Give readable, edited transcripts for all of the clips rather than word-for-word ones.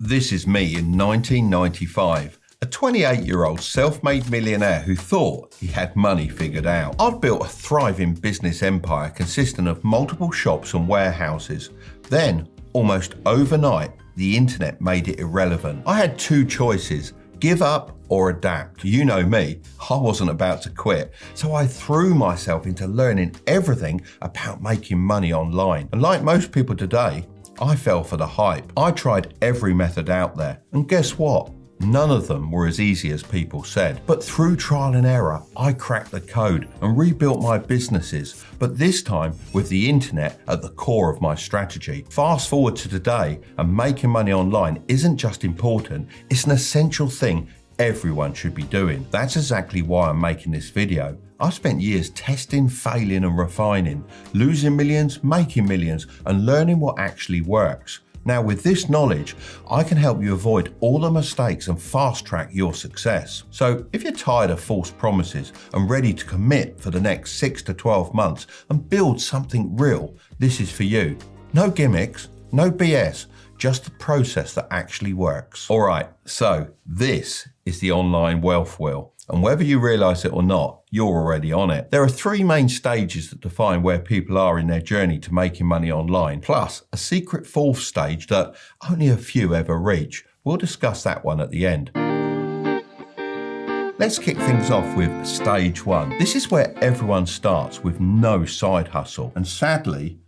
This is me in 1995, a 28-year-old self-made millionaire who thought he had money figured out. I'd built a thriving business empire consisting of multiple shops and warehouses. Then, almost overnight, the internet made it irrelevant. I had two choices: give up or adapt. You know me, I wasn't about to quit, so I threw myself into learning everything about making money online. And like most people today, I fell for the hype. I tried every method out there, and guess what? None of them were as easy as people said. But through trial and error, I cracked the code and rebuilt my businesses, but this time with the internet at the core of my strategy. Fast forward to today, and making money online isn't just important, it's an essential thing everyone should be doing. That's exactly why I'm making this video. I've spent years testing, failing and refining, losing millions, making millions, and learning what actually works. Now with this knowledge, I can help you avoid all the mistakes and fast track your success. So if you're tired of false promises and ready to commit for the next 6 to 12 months and build something real, this is for you. No gimmicks, no BS, just the process that actually works. All right, so this is the online wealth wheel. And whether you realize it or not, you're already on it. There are three main stages that define where people are in their journey to making money online, plus a secret fourth stage that only a few ever reach. We'll discuss that one at the end. Let's kick things off with stage one. This is where everyone starts with no side hustle. And sadly,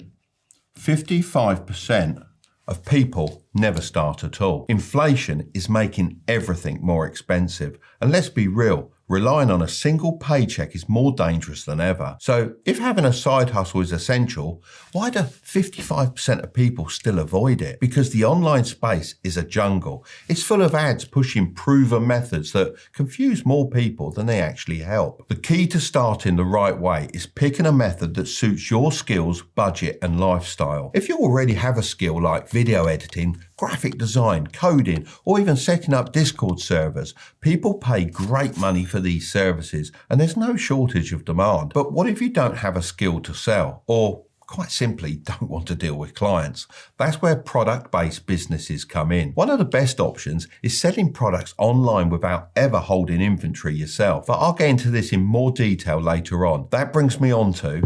55% of people never start at all. Inflation is making everything more expensive. And let's be real, relying on a single paycheck is more dangerous than ever. So if having a side hustle is essential, why do 55% of people still avoid it? Because the online space is a jungle. It's full of ads pushing proven methods that confuse more people than they actually help. The key to starting the right way is picking a method that suits your skills, budget and lifestyle. If you already have a skill like video editing, graphic design, coding, or even setting up Discord servers, people pay great money for these services and there's no shortage of demand. But what if you don't have a skill to sell, or quite simply don't want to deal with clients? That's where product-based businesses come in. One of the best options is selling products online without ever holding inventory yourself. But I'll get into this in more detail later on. That brings me on to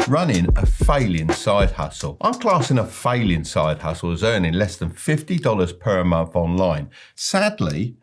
running a failing side hustle. I'm classing a failing side hustle as earning less than $50 per month online. Sadly,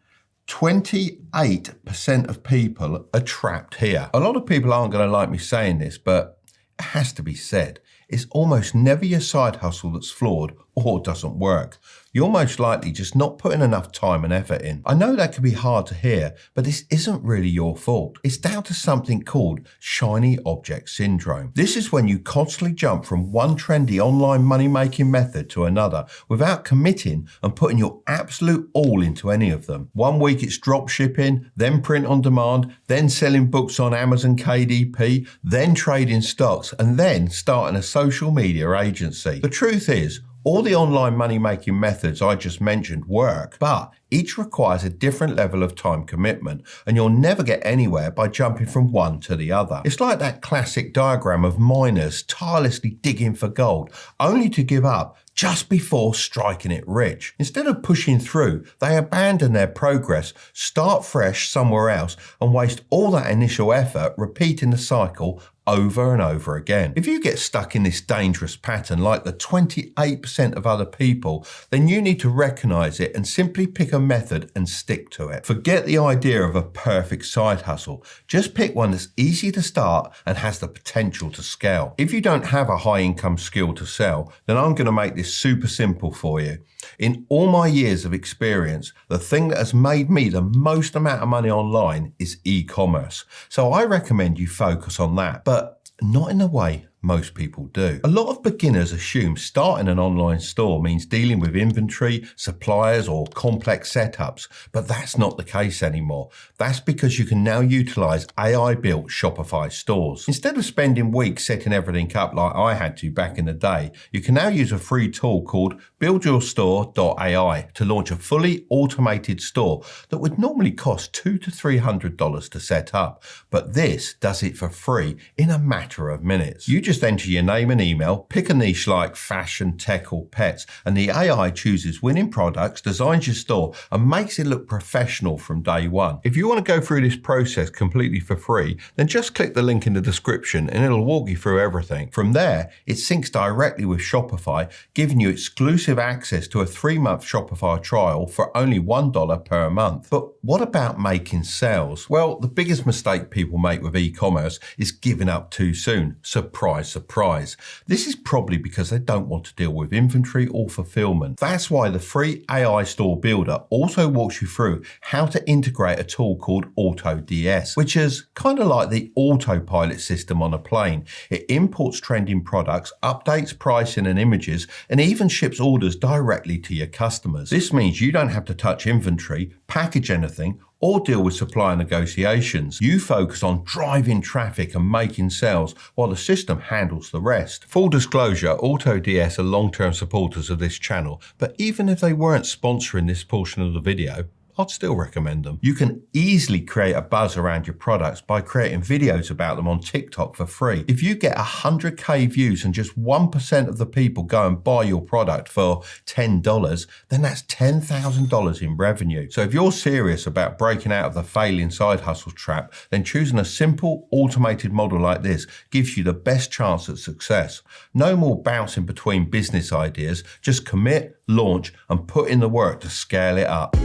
28% of people are trapped here. A lot of people aren't going to like me saying this, but it has to be said. It's almost never your side hustle that's flawed or doesn't work. You're most likely just not putting enough time and effort in. I know that can be hard to hear, but this isn't really your fault. It's down to something called shiny object syndrome. This is when you constantly jump from one trendy online money-making method to another without committing and putting your absolute all into any of them. One week it's drop shipping, then print on demand, then selling books on Amazon KDP, then trading stocks, and then starting a social media agency. The truth is, all the online money-making methods I just mentioned work, but each requires a different level of time commitment, and you'll never get anywhere by jumping from one to the other. It's like that classic diagram of miners tirelessly digging for gold, only to give up just before striking it rich. Instead of pushing through, they abandon their progress, start fresh somewhere else, and waste all that initial effort repeating the cycle over and over again. If you get stuck in this dangerous pattern like the 28% of other people, then you need to recognize it and simply pick a method and stick to it. Forget the idea of a perfect side hustle. Just pick one that's easy to start and has the potential to scale. If you don't have a high income skill to sell, then I'm going to make this super simple for you. In all my years of experience, the thing that has made me the most amount of money online is e-commerce. So I recommend you focus on that, but not in the way most people do. A lot of beginners assume starting an online store means dealing with inventory, suppliers, or complex setups, but that's not the case anymore. That's because you can now utilize AI-built Shopify stores. Instead of spending weeks setting everything up like I had to back in the day, you can now use a free tool called buildyourstore.ai to launch a fully automated store that would normally cost $200 to $300 to set up. But this does it for free in a matter of minutes. You just just enter your name and email, pick a niche like fashion, tech or pets, and the AI chooses winning products, designs your store, and makes it look professional from day one. If you want to go through this process completely for free, then just click the link in the description and it'll walk you through everything. From there, it syncs directly with Shopify, giving you exclusive access to a 3-month Shopify trial for only $1 per month. But what about making sales? Well, the biggest mistake people make with e-commerce is giving up too soon. Surprise, surprise. This is probably because they don't want to deal with inventory or fulfillment. That's why the free AI store builder also walks you through how to integrate a tool called no.Bs, which is kind of like the autopilot system on a plane. It imports trending products, updates pricing and images, and even ships orders directly to your customers. This means you don't have to touch inventory, package anything, or deal with supplier negotiations. You focus on driving traffic and making sales while the system handles the rest. Full disclosure, no.Bs are long-term supporters of this channel, but even if they weren't sponsoring this portion of the video, I'd still recommend them. You can easily create a buzz around your products by creating videos about them on TikTok for free. If you get 100k views and just 1% of the people go and buy your product for $10, then that's $10,000 in revenue. So if you're serious about breaking out of the failing side hustle trap, then choosing a simple automated model like this gives you the best chance at success. No more bouncing between business ideas, just commit, launch, and put in the work to scale it up.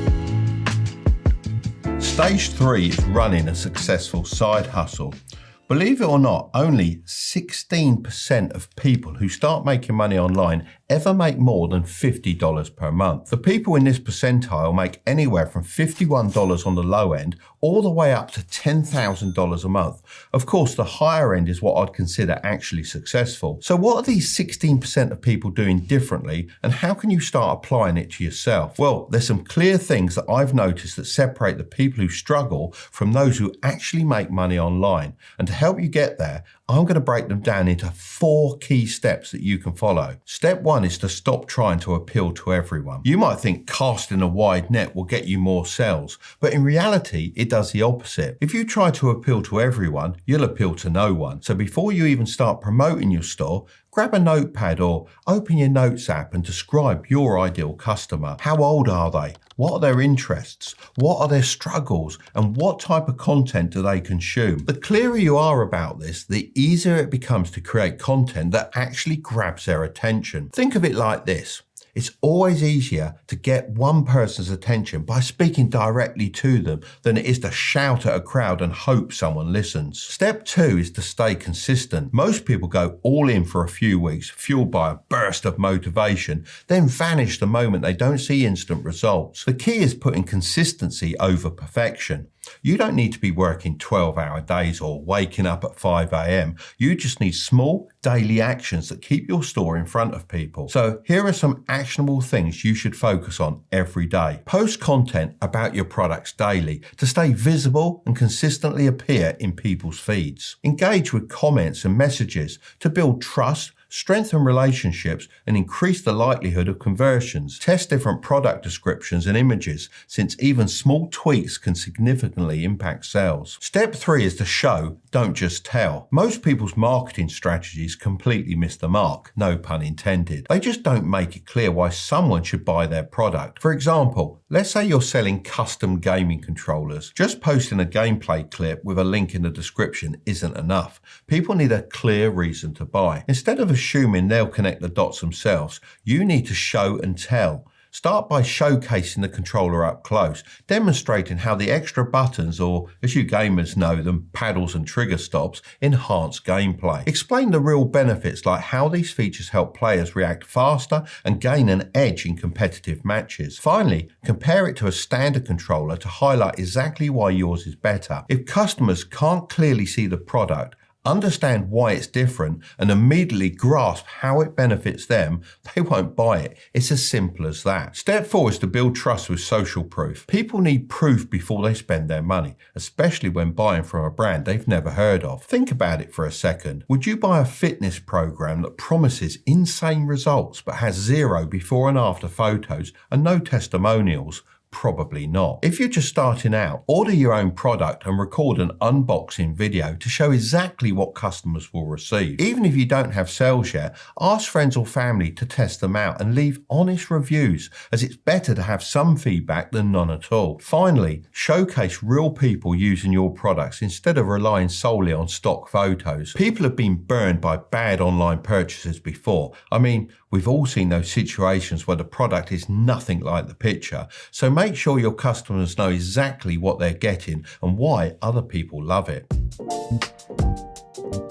Stage 3 is running a successful side hustle. Believe it or not, only 16% of people who start making money online ever make more than $50 per month. The people in this percentile make anywhere from $51 on the low end all the way up to $10,000 a month. Of course, the higher end is what I'd consider actually successful. So what are these 16% of people doing differently, and how can you start applying it to yourself? Well, there's some clear things that I've noticed that separate the people who struggle from those who actually make money online. And to help you get there, I'm going to break them down into 4 key steps that you can follow. Step 1 is to stop trying to appeal to everyone. You might think casting a wide net will get you more sales, but in reality, it does the opposite. If you try to appeal to everyone, you'll appeal to no one. So before you even start promoting your store, grab a notepad or open your notes app and describe your ideal customer. How old are they? What are their interests? What are their struggles? And what type of content do they consume? The clearer you are about this, the easier it becomes to create content that actually grabs their attention. Think of it like this. It's always easier to get one person's attention by speaking directly to them than it is to shout at a crowd and hope someone listens. Step 2 is to stay consistent. Most people go all in for a few weeks, fueled by a burst of motivation, then vanish the moment they don't see instant results. The key is putting consistency over perfection. You don't need to be working 12-hour days or waking up at 5 a.m. You just need small daily actions that keep your store in front of people. So here are some actionable things you should focus on every day. Post content about your products daily to stay visible and consistently appear in people's feeds. Engage with comments and messages to build trust, strengthen relationships, and increase the likelihood of conversions. Test different product descriptions and images, since even small tweaks can significantly impact sales. Step 3 is to show, don't just tell. Most people's marketing strategies completely miss the mark, no pun intended. They just don't make it clear why someone should buy their product. For example, let's say you're selling custom gaming controllers. Just posting a gameplay clip with a link in the description isn't enough. People need a clear reason to buy. Instead of assuming they'll connect the dots themselves, you need to show and tell. Start by showcasing the controller up close, demonstrating how the extra buttons, or as you gamers know them, paddles and trigger stops, enhance gameplay. Explain the real benefits, like how these features help players react faster and gain an edge in competitive matches. Finally, compare it to a standard controller to highlight exactly why yours is better. If customers can't clearly see the product, understand why it's different, and immediately grasp how it benefits them, they won't buy it. It's as simple as that. Step 4 is to build trust with social proof. People need proof before they spend their money, especially when buying from a brand they've never heard of. Think about it for a second. Would you buy a fitness program that promises insane results but has 0 before and after photos and no testimonials? Probably not. If you're just starting out, order your own product and record an unboxing video to show exactly what customers will receive. Even if you don't have sales yet, ask friends or family to test them out and leave honest reviews, as it's better to have some feedback than none at all. Finally, showcase real people using your products instead of relying solely on stock photos. People have been burned by bad online purchases before. I mean, we've all seen those situations where the product is nothing like the picture. So make sure your customers know exactly what they're getting and why other people love it.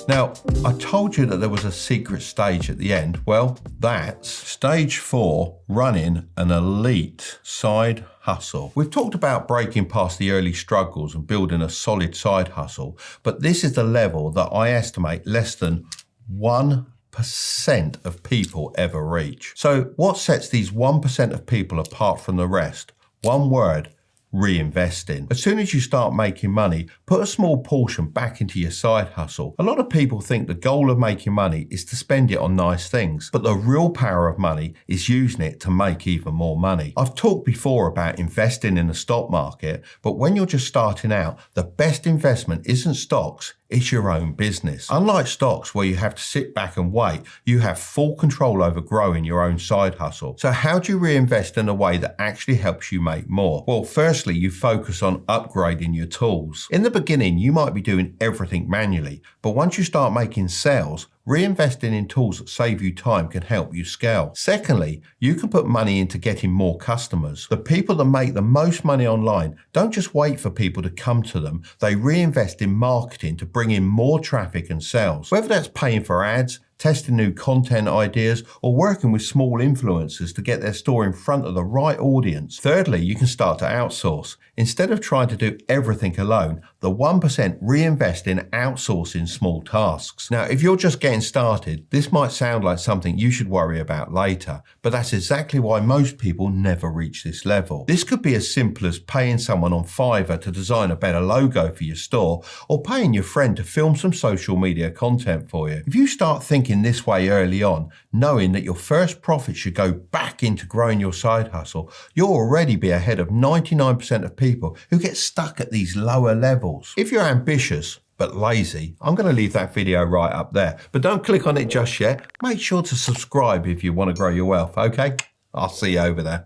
Now, I told you that there was a secret stage at the end. Well, that's stage 4, running an elite side hustle. We've talked about breaking past the early struggles and building a solid side hustle, but this is the level that I estimate less than 1% of people ever reach. So what sets these 1% of people apart from the rest? One word: reinvesting. As soon as you start making money, put a small portion back into your side hustle. A lot of people think the goal of making money is to spend it on nice things, but the real power of money is using it to make even more money. I've talked before about investing in the stock market, but when you're just starting out, the best investment isn't stocks, it's your own business. Unlike stocks where you have to sit back and wait, you have full control over growing your own side hustle. So how do you reinvest in a way that actually helps you make more? Well, firstly, you focus on upgrading your tools. In the beginning, you might be doing everything manually, but once you start making sales, reinvesting in tools that save you time can help you scale. Secondly, you can put money into getting more customers. The people that make the most money online don't just wait for people to come to them, they reinvest in marketing to bring in more traffic and sales. Whether that's paying for ads, testing new content ideas, or working with small influencers to get their store in front of the right audience. Thirdly, you can start to outsource. Instead of trying to do everything alone, the 1% reinvest in outsourcing small tasks. Now, if you're just getting started, this might sound like something you should worry about later, but that's exactly why most people never reach this level. This could be as simple as paying someone on Fiverr to design a better logo for your store, or paying your friend to film some social media content for you. If you start thinking this way early on, knowing that your first profit should go back into growing your side hustle, you'll already be ahead of 99% of people who get stuck at these lower levels. If you're ambitious but lazy, I'm going to leave that video right up there. But don't click on it just yet. Make sure to subscribe if you want to grow your wealth, okay? I'll see you over there.